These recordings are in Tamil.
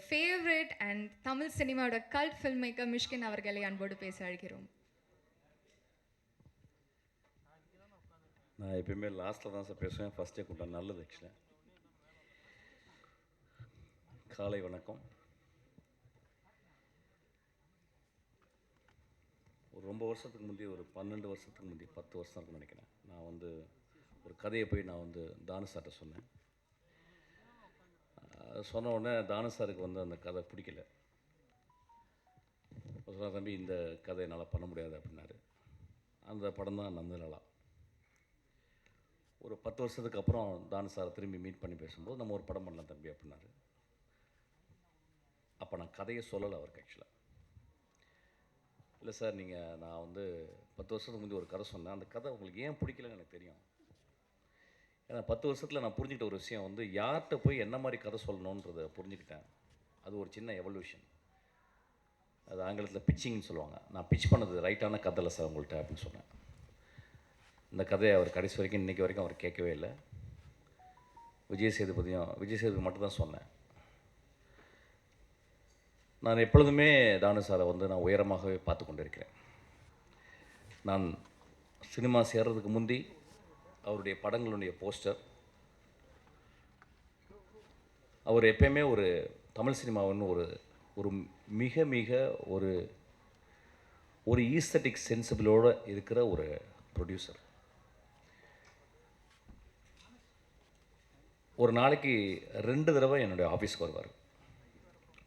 ஃபேவரட் அண்ட் தமிழ் சினிமாவோட கல்ட் ஃபில்ம் மேக்கர் மிஷ்கின் அவர்களை அன்போடு பேச அழைக்கிறோம். நான் எப்பயுமே லாஸ்ட்டில் தான் சார் பேசுவேன். ஃபஸ்ட்டே கூட்டம் நல்லது. ஆக்சுவலாக காலை வணக்கம். ஒரு ரொம்ப வருஷத்துக்கு முந்தைய, ஒரு 12 வருஷத்துக்கு முந்தைய, 10 வருஷம் இருக்குன்னு நினைக்கிறேன். நான் ஒரு கதையை போய் நான் தானு சார்கிட்ட சொன்னேன். சொன்ன உடனே தானு சாருக்கு அந்த கதை பிடிக்கல. சொன்னால், தம்பி இந்த கதை என்னால் பண்ண முடியாது அப்படின்னாரு. அந்த படம் தான் நந்தலாலா. ஒரு 10 வருஷத்துக்கு அப்புறம் தானு சாரை திரும்பி மீட் பண்ணி பேசும்போது நம்ம ஒரு படம் பண்ணலாம் தம்பி அப்படின்னாரு. அப்போ நான் கதையை சொல்லலை அவருக்கு. ஆக்சுவலாக இல்லை சார், நான் 10 வருஷத்துக்கு முந்தைய ஒரு கதை சொன்னேன். அந்த கதை உங்களுக்கு ஏன் பிடிக்கலன்னு எனக்கு தெரியும். ஏன்னா 10 வருஷத்தில் நான் புரிஞ்சுக்கிட்ட ஒரு விஷயம் யார்கிட்ட போய் என்ன மாதிரி கதை சொல்லணுன்றதை புரிஞ்சுக்கிட்டேன். அது ஒரு சின்ன எவல்யூஷன். அது ஆங்கிலத்தில் பிச்சிங்னு சொல்லுவாங்க. நான் பிச் பண்ணது ரைட்டான கதை இல்லை சார் உங்கள்கிட்ட அப்படின்னு சொன்னேன். இந்த கதையை அவர் கடைசி வரைக்கும், இன்றைக்கி வரைக்கும் அவர் கேட்கவே இல்லை. விஜய் சேதுபதி மட்டும்தான் சொன்னேன். நான் எப்பொழுதுமே தானு சாரை நான் உயரமாகவே பார்த்து கொண்டு இருக்கிறேன். நான் சினிமா சேர்றதுக்கு முந்தி அவருடைய படங்களுடைய போஸ்டர், அவர் எப்பயுமே ஒரு தமிழ் சினிமாவின்னு ஒரு மிக மிக ஒரு ஈஸ்தட்டிக் சென்சிபிளோடு இருக்கிற ஒரு ப்ரொடியூசர். ஒரு நாளைக்கு 2 தடவை என்னுடைய ஆஃபீஸ்க்கு வருவார்.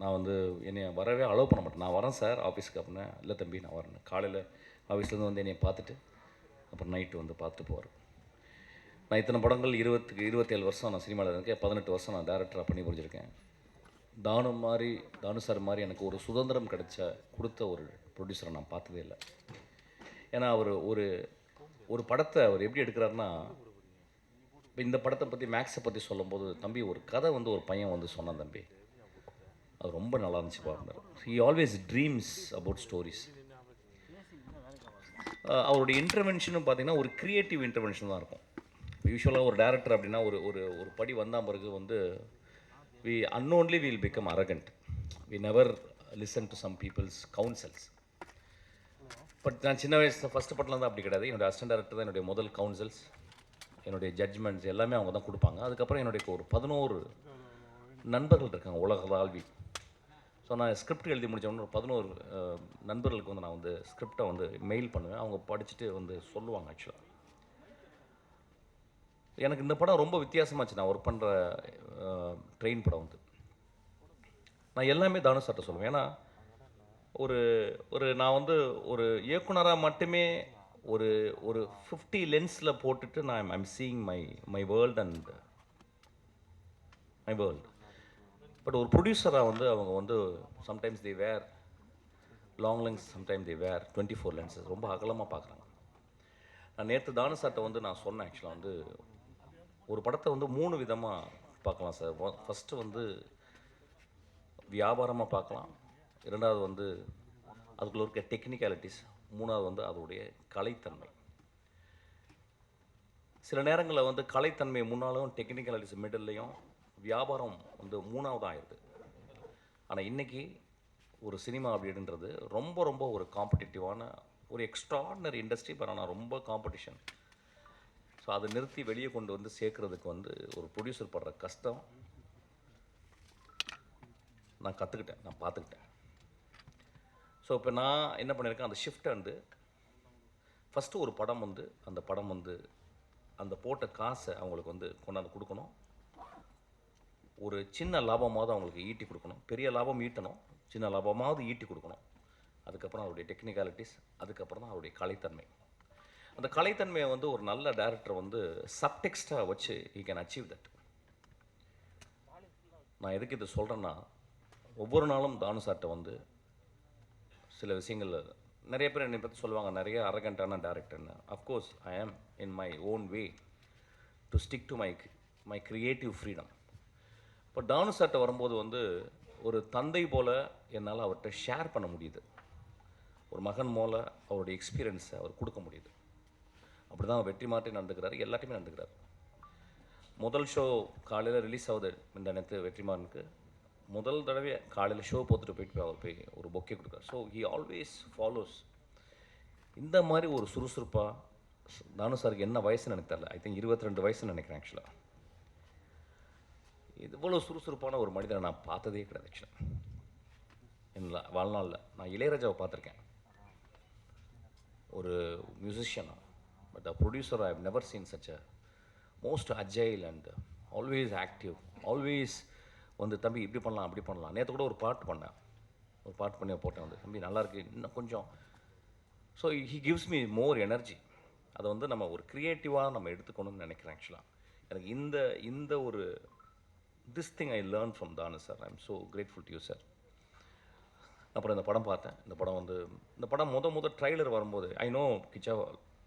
நான் என்னை வரவே அலோவ் பண்ண மாட்டேன். நான் வரேன் சார் ஆஃபீஸ்க்கு அப்படின்னா, இல்லை தம்பி நான் வரேன். காலையில் ஆஃபீஸ்லேருந்து என்னை பார்த்துட்டு அப்புறம் நைட்டு பார்த்துட்டு போவார். நான் இத்தனை படங்கள் 27 வருஷம் நான் சினிமாவில் இருக்கேன். 18 வருஷம் நான் டேரக்டராக பண்ணி புரிஞ்சிருக்கேன். தானு சார் மாதிரி எனக்கு ஒரு சுதந்திரம் கொடுத்த ஒரு ப்ரொடியூசரை நான் பார்த்ததே இல்லை. ஏன்னா அவர் ஒரு படத்தை அவர் எப்படி எடுக்கிறாருன்னா, இப்போ இந்த படத்தை பற்றி மேக்ஸை பற்றி சொல்லும்போது, தம்பி ஒரு கதை ஒரு பையன் சொன்னான் தம்பி, அது ரொம்ப நல்லா இருந்துச்சு பாருங்கள். He always dreams about stories. அவருடைய இன்டர்வென்ஷனும் பார்த்திங்கன்னா ஒரு க்ரியேட்டிவ் இன்டர்வென்ஷன் தான் இருக்கும். யூஸ்வலாக ஒரு டேரக்டர் அப்படின்னா ஒரு படி வந்தால் பிறகு we unknowingly will become arrogant. We never listen to some people's counsels. But நான் சின்ன வயசு ஃபஸ்ட்டு படத்தில் அப்படி கிடையாது. என்னுடைய அசிஸ்டன்ட் டேரக்டர் தான் என்னுடைய முதல் கவுன்சில்ஸ், என்னுடைய ஜட்ஜ்மெண்ட்ஸ் எல்லாமே அவங்க தான் கொடுப்பாங்க. அதுக்கப்புறம் என்னுடைய ஒரு 11 நண்பர்கள் இருக்காங்க உலகளாவி. ஸோ நான் ஸ்கிரிப்ட் எழுதி முடித்தவொன்னே ஒரு 11 நண்பர்களுக்கு நான் ஸ்கிரிப்டை மெயில் பண்ணுவேன். அவங்க படிச்சுட்டு சொல்லுவாங்க. ஆக்சுவலாக எனக்கு இந்த படம் ரொம்ப வித்தியாசமாச்சு. நான் ஒர்க் பண்ணுற ட்ரெயின் படம் நான் எல்லாமே தானு சார்ட்ட சொல்லுவேன். ஏன்னா நான் ஒரு இயக்குனராக மட்டுமே ஒரு 50 லென்ஸில் போட்டுட்டு நான் I'm seeing my world and my world. But ஒரு ப்ரொடியூசராக அவங்க sometimes they were long lens, sometimes they were 24 lenses. ரொம்ப அகலமாக பார்க்குறாங்க. நான் நேற்று தானு சார்ட்ட நான் சொன்னேன். ஆக்சுவலாக ஒரு படத்தை 3 விதமாக பார்க்கலாம் சார். ஃபஸ்ட்டு வியாபாரமாக பார்க்கலாம். 2வது அதுக்குள்ள இருக்க டெக்னிக்காலிட்டிஸ். 3வது அதோடைய கலைத்தன்மை. சில நேரங்களில் கலைத்தன்மை முன்னாலும் டெக்னிக்காலிட்டிஸ் மிடில்லையும், வியாபாரம் 3வது ஆயிடுது. ஆனால் இன்றைக்கி ஒரு சினிமா அப்படின்றது ரொம்ப ரொம்ப ஒரு காம்படிட்டிவான ஒரு எக்ஸ்ட்ராடினரி இண்டஸ்ட்ரி. பட் ஆனால் ரொம்ப காம்படிஷன். ஸோ அதை நிறுத்தி வெளியே கொண்டு சேர்க்குறதுக்கு ஒரு ப்ரொடியூசர் படுற கஷ்டம் நான் கற்றுக்கிட்டேன், நான் பார்த்துக்கிட்டேன். ஸோ இப்போ நான் என்ன பண்ணியிருக்கேன், அந்த ஷிஃப்ட்டை ஃபஸ்ட்டு ஒரு படம் அந்த படம் அந்த போட்ட காசை அவங்களுக்கு கொண்டாந்து கொடுக்கணும். ஒரு சின்ன லாபமாவது அவங்களுக்கு ஈட்டி கொடுக்கணும். பெரிய லாபம் ஈட்டணும், சின்ன லாபமாவது ஈட்டி கொடுக்கணும். அதுக்கப்புறம் அவருடைய டெக்னிக்காலிட்டிஸ், அதுக்கப்புறம் தான் அவருடைய கலைத்தன்மை. அந்த கலைத்தன்மையை ஒரு நல்ல டேரக்டர் சப்டெக்ஸ்டாக வச்சு ஹீ கேன் அச்சீவ் தட். நான் எதுக்கு இதை சொல்கிறேன்னா, ஒவ்வொரு நாளும் தானு சார்ட்ட சில விஷயங்கள் நிறைய பேர் என்னை பற்றி சொல்லுவாங்க, நிறைய அரகண்டான டேரக்டர்னு. அஃப்கோர்ஸ் ஐ ஆம் in my own way to stick to my creative freedom. இப்போ தானு சார்ட்ட வரும்போது ஒரு தந்தை போல் என்னால் அவர்கிட்ட ஷேர் பண்ண முடியுது. ஒரு மகன் போல் அவருடைய எக்ஸ்பீரியன்ஸை அவர் கொடுக்க முடியுது. அப்படி தான் வெற்றி மாற்றி நடந்துக்கிறாரு, எல்லாத்தையுமே நடந்துக்கிறார். முதல் ஷோ காலையில் ரிலீஸ் ஆகுது இந்த நேற்று வெற்றிமாறனுக்கு. முதல் தடவை காலையில் ஷோ பார்த்துட்டு போயிட்டு அவர் போய் ஒரு பொக்கே கொடுத்தார். So he always follows. இந்த மாதிரி ஒரு சுறுசுறுப்பாக தானு சாருக்கு என்ன வயசுன்னு எனக்கு தெரியல, ஐ திங்க் 22 வயசுன்னு நினைக்கிறேன் ஆக்சுவலாக. இவ்வளோ சுறுசுறுப்பான ஒரு மனிதனை நான் பார்த்ததே கிடையாது ஆக்சுவலாக என் வாழ்நாளில். நான் இளையராஜாவை பார்த்துருக்கேன் ஒரு மியூசிஷியனாக, but a producer I have never seen such a most agile and always active. Always வந்து தம்பி இப்படி பண்ணலாம் அப்படி பண்ணலாம். நேற்று கூட ஒரு பாட்டு பண்ணி போட்டேன் வந்து, தம்பி நல்லாயிருக்கு இன்னும் கொஞ்சம். So he gives me more energy. அதை வந்து நம்ம ஒரு க்ரியேட்டிவாக நம்ம எடுத்துக்கணும்னு நினைக்கிறேன் ஆக்சுவலாக. எனக்கு இந்த ஒரு this thing I learn from Thanu sir. I am so grateful to you sir. அப்புறம் இந்த படம் பார்த்தேன். இந்த படம் முத ட்ரைலர் வரும்போது ஐ நோ கிச்சா,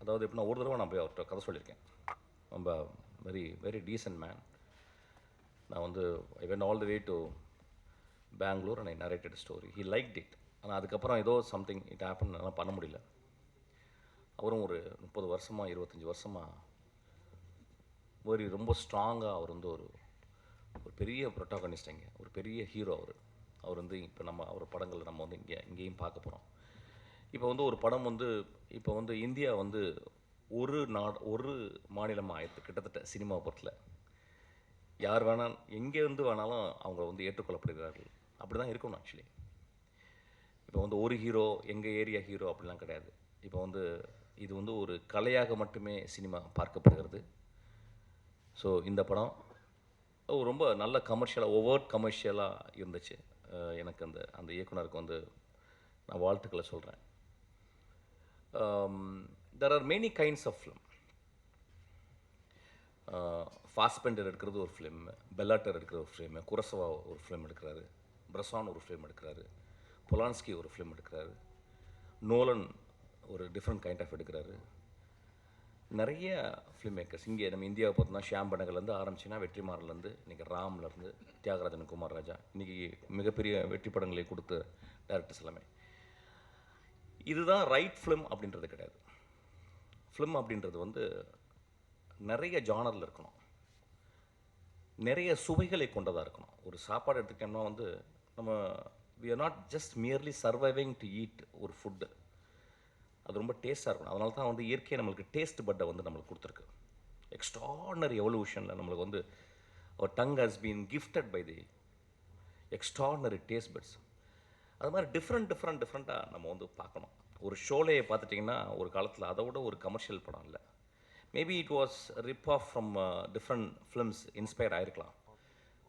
அதாவது எப்படின்னா ஒரு தடவை நான் போய் அவர்கிட்ட கதை சொல்லியிருக்கேன். ரொம்ப வெரி வெரி டீசன்ட் மேன். நான் வந்து I went all the way to Bangalore and I narrated story. He liked it. ஆனால் அதுக்கப்புறம் ஏதோ சம்திங் இட் ஹேப்பன், அதெல்லாம் பண்ண முடியல. அவரும் ஒரு 30 வருஷமாக 25 வருஷமாக ரொம்ப ஸ்ட்ராங்காக அவர் வந்து ஒரு பெரிய ப்ரொட்டாகனிஸ்ட், ஒரு பெரிய ஹீரோ அவர் வந்து இப்போ நம்ம அவர் படங்கள் நம்ம வந்து இங்கேயும் பார்க்க போகிறோம். இப்போ வந்து ஒரு படம் வந்து இப்போ வந்து இந்தியா வந்து ஒரு மாநிலமாக ஆயிடுது கிட்டத்தட்ட சினிமா பொறுத்தில். யார் வேணால் எங்கேருந்து வேணாலும் அவங்க வந்து ஏற்றுக்கொள்ளப்படுகிறார்கள். அப்படி தான் இருக்கணும் ஆக்சுவலி. இப்போ வந்து ஒரு ஹீரோ எங்கள் ஏரியா ஹீரோ அப்படிலாம் கிடையாது. இப்போ வந்து இது வந்து ஒரு கலையாக மட்டுமே சினிமா பார்க்கப்படுகிறது. ஸோ இந்த படம் ரொம்ப நல்ல கமர்ஷியலாக இருந்துச்சு. எனக்கு அந்த இயக்குனருக்கு வந்து நான் வாழ்த்துக்களை சொல்கிறேன். There are many kinds of film. Fassbinder எடுக்கிறது ஒரு ஃபிலிம், பெல்லாட்டர் எடுக்கிறது ஒரு ஃபிலிம், குரசவா ஒரு ஃபிலிம் எடுக்கிறாரு, பிரசான் ஒரு ஃபிலிம் எடுக்கிறாரு, பொலான்ஸ்கி ஒரு ஃபிலிம் எடுக்கிறாரு, நோலன் ஒரு டிஃப்ரெண்ட் கைண்ட் ஆஃப் எடுக்கிறாரு. நிறைய ஃபிலிம் மேக்கர்ஸ் இங்கே நம்ம இந்தியாவை பார்த்தோம்னா ஷியாம் பெனகல்லேருந்து ஆரம்பிச்சுன்னா வெற்றிமாறன்லேருந்து இன்றைக்கி ராம்லேருந்து தியாகராஜன், குமார் ராஜா, இன்றைக்கி மிகப்பெரிய வெற்றி படங்களை கொடுத்த டேரக்டர்ஸ் எல்லாமே. இதுதான் ரைட் ஃபிலிம் அப்படின்றது கிடையாது. ஃபிலிம் அப்படின்றது வந்து நிறைய ஜானரில் இருக்கணும், நிறைய சுவைகளை கொண்டதாக இருக்கணும். ஒரு சாப்பாடு எடுத்துக்கிட்டோம்னா வந்து நம்ம we are not just merely surviving to eat ஒரு ஃபுட்டு. அது ரொம்ப டேஸ்ட்டாக இருக்கணும். அதனால தான் வந்து இயற்கையை நம்மளுக்கு டேஸ்ட் பட்டை வந்து நம்மளுக்கு கொடுத்துருக்கு. எக்ஸ்ட்ராடனரி எவல்யூஷனில் நம்மளுக்கு வந்து அவர் tongue has been gifted by the extraordinary taste buds. அது மாதிரி டிஃப்ரெண்ட்டாக நம்ம வந்து பார்க்கணும். ஒரு ஷோலையை பார்த்துட்டிங்கன்னா ஒரு காலத்தில் அதை விட ஒரு கமர்ஷியல் படம் இல்லை. Maybe it was rip off from different films inspire ஆகிருக்கலாம்.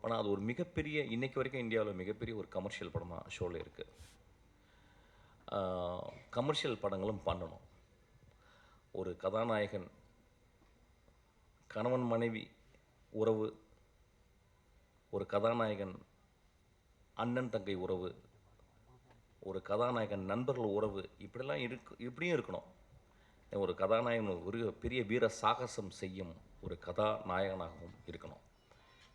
ஆனால் அது ஒரு மிகப்பெரிய, இன்றைக்கு வரைக்கும் இந்தியாவில் மிகப்பெரிய ஒரு கமர்ஷியல் படமாக ஷோவில் இருக்குது. கமர்ஷியல் படங்களும் பண்ணணும். ஒரு கதாநாயகன் கணவன் மனைவி உறவு, ஒரு கதாநாயகன் அண்ணன் தங்கை உறவு, ஒரு கதாநாயகன் நண்பர்கள் உறவு, இப்படியும் இருக்கணும். ஒரு கதாநாயகன் ஒரு பெரிய வீர சாகசம் செய்யும் ஒரு கதாநாயகனாகவும் இருக்கணும்.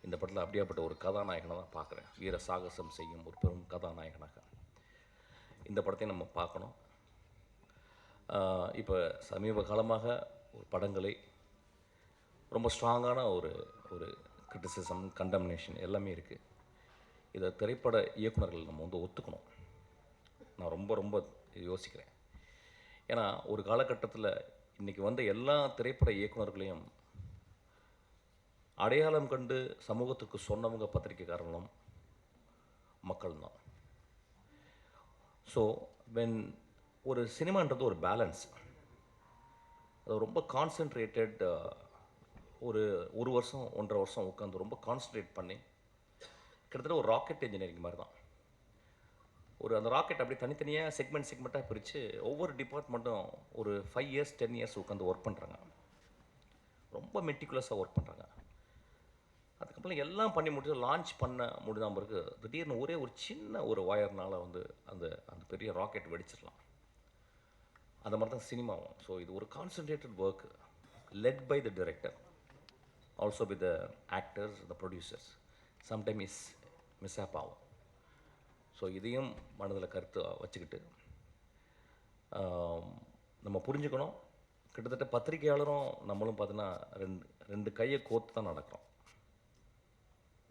இந்த படத்தில் அப்படியாப்பட்ட ஒரு கதாநாயகனை தான் பார்க்குறேன். வீர சாகசம் செய்யும் ஒரு பெரும் கதாநாயகனாக இந்த படத்தையும் நம்ம பார்க்கணும். இப்போ சமீப காலமாக ஒரு படங்களை ரொம்ப ஸ்ட்ராங்கான ஒரு கிரிட்டிசிசம், கண்டம்னேஷன் எல்லாமே இருக்குது. இதை திரைப்பட இயக்குனர்கள் நம்ம வந்து ஒத்துக்கணும். நான் ரொம்ப யோசிக்கிறேன். ஏன்னா ஒரு காலகட்டத்தில் இன்றைக்கி வந்த எல்லா திரைப்பட இயக்குனர்களையும் அடையாளம் கண்டு சமூகத்துக்கு சொன்னவங்க பத்திரிக்கைக்காரங்களும் மக்கள் தான். ஸோ வென் ஒரு சினிமான்றது ஒரு பேலன்ஸ், அது ரொம்ப கான்சென்ட்ரேட்டட். ஒரு வருஷம் 1.5 வருஷம் உட்காந்து ரொம்ப கான்சன்ட்ரேட் பண்ணி கிட்டத்தட்ட ஒரு ராக்கெட் இன்ஜினியரிங் மாதிரி தான். அந்த ராக்கெட் அப்படி தனித்தனியாக செக்மெண்ட்டாக பிரித்து ஒவ்வொரு டிபார்ட்மெண்ட்டும் ஒரு 5 இயர்ஸ் 10 இயர்ஸ் உட்காந்து ஒர்க் பண்ணுறாங்க. ரொம்ப மெட்டிகுலஸாக ஒர்க் பண்ணுறாங்க. அதுக்கப்புறம் எல்லாம் பண்ணி முடிச்சு லான்ச் பண்ண முடியாத பிறகு திடீர்னு ஒரே ஒரு சின்ன ஒரு வயர்னால் வந்து அந்த பெரிய ராக்கெட் வெடிச்சிடலாம். அந்த மாதிரி தான் சினிமாவும். ஸோ இது ஒரு concentrated work led by the director, also by the actors, the producers. Sometime mishap ஆகும். ஸோ இதையும் மனதில் கருத்து வச்சுக்கிட்டு நம்ம புரிஞ்சுக்கணும். கிட்டத்தட்ட பத்திரிகையாளரும் நம்மளும் பார்த்தீங்கன்னா ரெண்டு கையை கோர்த்து தான் நடக்கிறோம்.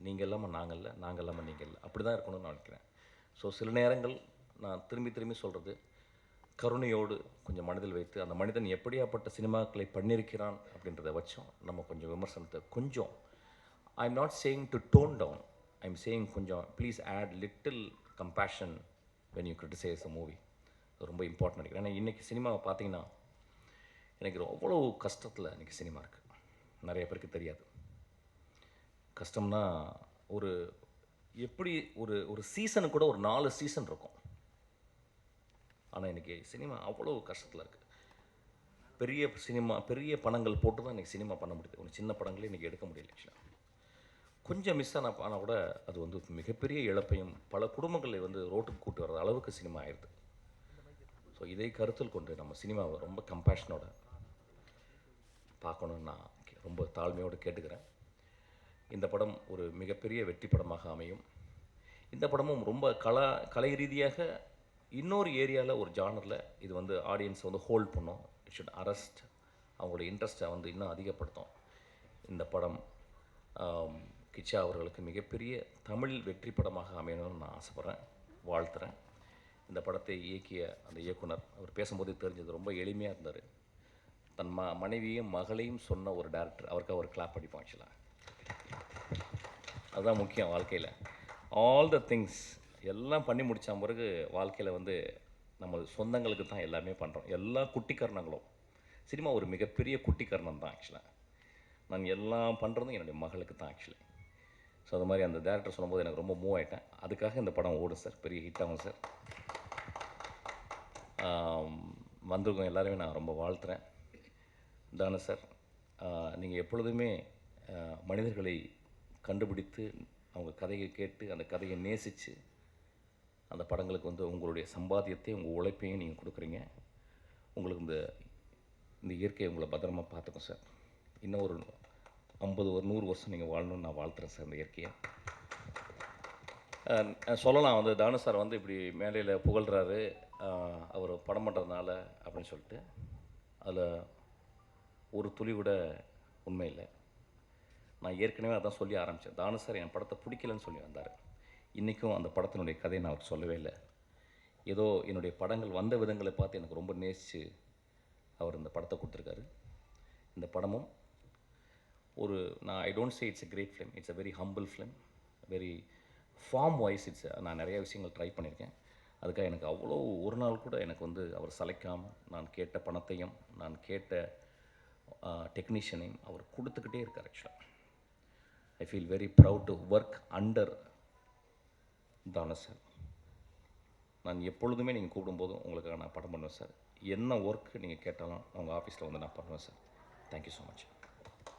நீங்கள் இல்லாமல் நாங்கள் இல்லை, நாங்கள் இல்லாமல் நீங்கள் இல்லை. அப்படி தான் இருக்கணும்னு நான் நினைக்கிறேன். ஸோ சில நேரங்கள் நான் திரும்பி திரும்பி சொல்கிறது, கருணையோடு கொஞ்சம் மனதில் வைத்து அந்த மனிதன் எப்படியாப்பட்ட சினிமாக்களை பண்ணியிருக்கிறான் அப்படின்றத வச்சோம் நம்ம கொஞ்சம் விமர்சனத்தை கொஞ்சம், I am not saying to tone down, I am saying கொஞ்சம் please add little compassion when you criticize a movie. அது ரொம்ப இம்பார்ட்டன் நினைக்கிறேன். ஏன்னா இன்றைக்கி சினிமாவை பார்த்தீங்கன்னா எனக்கு அவ்வளோ கஷ்டத்தில் இன்றைக்கி சினிமா இருக்குது. நிறைய பேருக்கு தெரியாது. கஷ்டம்னா ஒரு எப்படி ஒரு ஒரு சீசனுக்கு கூட ஒரு 4 சீசன் இருக்கும். ஆனால் இன்றைக்கி சினிமா அவ்வளோ கஷ்டத்தில் இருக்குது. பெரிய பணங்கள் போட்டு தான் இன்றைக்கி சினிமா பண்ண முடியுது. ஒரு சின்ன படங்களே இன்றைக்கி எடுக்க முடியல. ஆக்சுவலாக கொஞ்சம் மிஸ் ஆனால் கூட அது வந்து மிகப்பெரிய இழப்பையும் பல குடும்பங்களை வந்து ரோட்டுக்கு கூட்டு வர்ற அளவுக்கு சினிமா ஆயிடுது. ஸோ இதை கருத்தில் கொண்டு நம்ம சினிமாவை ரொம்ப கம்பேஷனோட பார்க்கணுன்னு நான் ரொம்ப தாழ்மையோடு கேட்டுக்கிறேன். இந்த படம் ஒரு மிகப்பெரிய வெற்றி படமாக அமையும். இந்த படமும் ரொம்ப கலை ரீதியாக இன்னொரு ஏரியாவில் ஒரு ஜானரில் இது வந்து ஆடியன்ஸை வந்து ஹோல்ட் பண்ணும். இட் ஷுட் அரெஸ்ட் அவங்களோட இன்ட்ரெஸ்ட்டை வந்து இன்னும் அதிகப்படுத்தும். இந்த படம் கிச்சா அவர்களுக்கு மிகப்பெரிய தமிழ் வெற்றி படமாக அமையணும்னு நான் ஆசைப்பட்றேன், வாழ்த்துறேன். இந்த படத்தை இயக்கிய அந்த இயக்குனர் அவர் பேசும்போது தெரிஞ்சது ரொம்ப எளிமையாக இருந்தார். தன் மனைவியும் மகளையும் சொன்ன ஒரு டேரக்டர், அவருக்கு ஒரு கிளாப் அடிப்போம். ஆக்சுவலாக அதுதான் முக்கியம் வாழ்க்கையில். ஆல் த திங்ஸ் எல்லாம் பண்ணி முடித்த பிறகு வாழ்க்கையில் வந்து நம்ம சொந்தங்களுக்கு தான் எல்லாமே பண்ணுறோம். எல்லா குட்டிக்கரணங்களும் சினிமா ஒரு மிகப்பெரிய குட்டிக்கரணம் தான். ஆக்சுவலாக நான் எல்லாம் பண்ணுறதும் என்னுடைய மகளுக்கு தான் ஆக்சுவலி. ஸோ அது மாதிரி அந்த டேரக்டர் சொல்லும்போது எனக்கு ரொம்ப மூவ் ஆகிட்டேன். அதுக்காக இந்த படம் ஓடும் சார், பெரிய ஹிட் ஆகும் சார். வந்திருக்கோம் எல்லாருமே நான் ரொம்ப வாழ்த்துறேன். தானு சார், நீங்கள் எப்பொழுதுமே மனிதர்களை கண்டுபிடித்து அவங்க கதையை கேட்டு அந்த கதையை நேசித்து அந்த படங்களுக்கு வந்து உங்களுடைய சம்பாத்தியத்தையும் உங்கள் உழைப்பையும் நீங்கள் கொடுக்குறீங்க. உங்களுக்கு இந்த இயற்கையை உங்களை பத்திரமாக பார்த்துக்கும் சார். இன்னும் ஒரு 50 ஒரு 100 வருஷம் நீங்கள் வாழணும்னு நான் வாழ்த்துறேன் சார் இந்த இயற்கையை. சொல்லலாம் வந்து தானு சார் வந்து இப்படி மேலையில் புகழ்கிறாரு அவர் படம் பண்ணுறதுனால அப்படின்னு சொல்லிட்டு, அதில் ஒரு துளி கூட உண்மை இல்லை. நான் ஏற்கனவே அதான் சொல்லி ஆரம்பித்தேன். தானு சார் என் படத்தை பிடிக்கலன்னு சொல்லி வந்தார். இன்றைக்கும் அந்த படத்தினுடைய கதையை நான் அவருக்கு சொல்லவே இல்லை. ஏதோ என்னுடைய படங்கள் வந்த விதங்களை பார்த்து எனக்கு ரொம்ப நேசித்து அவர் இந்த படத்தை கொடுத்துருக்காரு. இந்த படமும் நான் I don't say it's a great film, it's a very humble film, very form wise நான் நிறைய விஷயங்கள் ட்ரை பண்ணியிருக்கேன். அதுக்காக எனக்கு அவ்வளோ ஒரு நாள் கூட எனக்கு வந்து அவர் சளைக்காமல் நான் கேட்ட பணத்தையும் நான் கேட்ட டெக்னீஷியனையும் அவர் கொடுத்துக்கிட்டே இருக்கார். ஆக்சுவலாக I feel very proud to work under Thanu sir. நான் எப்பொழுதுமே நீங்கள் கூப்பிடும்போதும் உங்களுக்காக நான் படம் பண்ணுவேன் சார். என்ன ஒர்க் நீங்கள் கேட்டாலும் உங்கள் ஆஃபீஸில் வந்து நான் பண்ணுவேன் சார். Thank you so much.